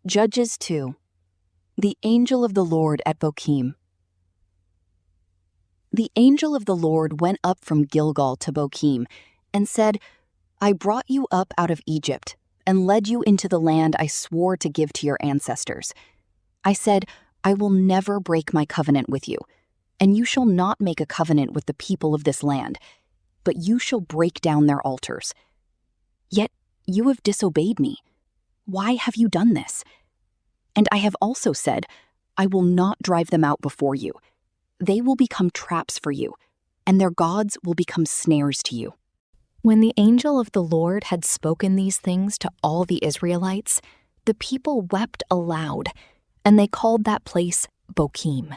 Judges 2. The angel of the Lord at Bokim. The angel of the Lord went up from Gilgal to Bokim and said, I brought you up out of Egypt and led you into the land I swore to give to your ancestors. I said, I will never break my covenant with you, and you shall not make a covenant with the people of this land, but you shall break down their altars. Yet you have disobeyed me. Why have you done this? And I have also said, I will not drive them out before you. They will become traps for you, and their gods will become snares to you. When the angel of the Lord had spoken these things to all the Israelites, the people wept aloud, and they called that place Bokim.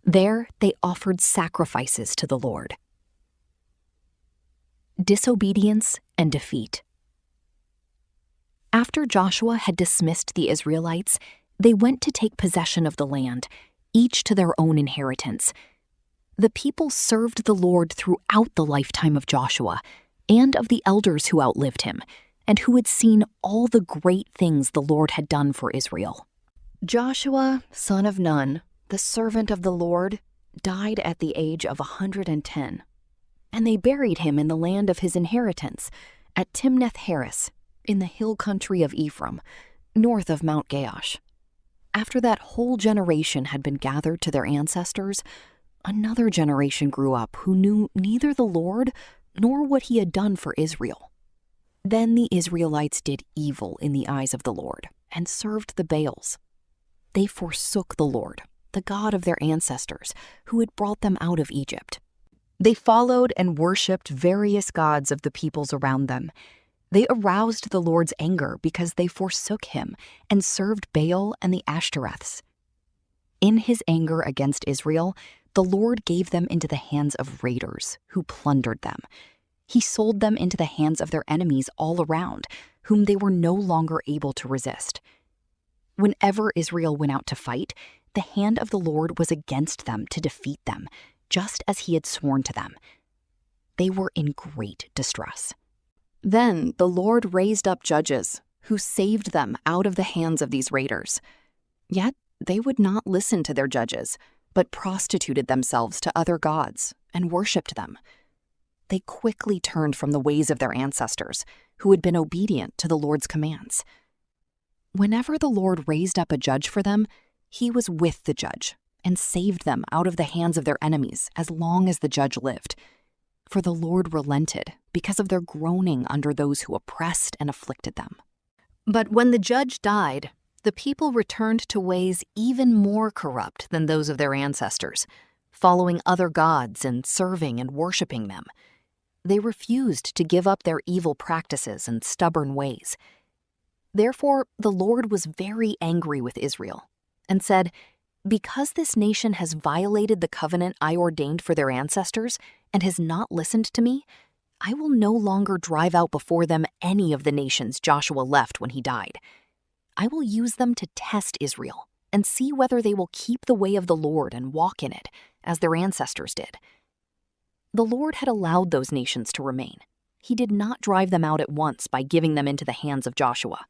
There they offered sacrifices to the Lord. Disobedience and defeat. After Joshua had dismissed the Israelites, they went to take possession of the land, each to their own inheritance. The people served the Lord throughout the lifetime of Joshua and of the elders who outlived him, and who had seen all the great things the Lord had done for Israel. Joshua, son of Nun, the servant of the Lord, died at the age of 110, and they buried him in the land of his inheritance, at Timnath-Heres, in the hill country of Ephraim, north of Mount Gaash. After that whole generation had been gathered to their ancestors, another generation grew up who knew neither the Lord nor what he had done for Israel. Then the Israelites did evil in the eyes of the Lord and served the Baals. They forsook the Lord, the God of their ancestors, who had brought them out of Egypt. They followed and worshipped various gods of the peoples around them. They aroused the Lord's anger because they forsook him and served Baal and the Ashtoreths. In his anger against Israel, the Lord gave them into the hands of raiders who plundered them. He sold them into the hands of their enemies all around, whom they were no longer able to resist. Whenever Israel went out to fight, the hand of the Lord was against them to defeat them, just as he had sworn to them. They were in great distress. Then the Lord raised up judges who saved them out of the hands of these raiders. Yet they would not listen to their judges, but prostituted themselves to other gods and worshipped them. They quickly turned from the ways of their ancestors, who had been obedient to the Lord's commands. Whenever the Lord raised up a judge for them, he was with the judge and saved them out of the hands of their enemies as long as the judge lived. For the Lord relented because of their groaning under those who oppressed and afflicted them. But when the judge died, the people returned to ways even more corrupt than those of their ancestors, following other gods and serving and worshiping them. They refused to give up their evil practices and stubborn ways. Therefore, the Lord was very angry with Israel and said, because this nation has violated the covenant I ordained for their ancestors and has not listened to me, I will no longer drive out before them any of the nations Joshua left when he died. I will use them to test Israel and see whether they will keep the way of the Lord and walk in it, as their ancestors did. The Lord had allowed those nations to remain. He did not drive them out at once by giving them into the hands of Joshua.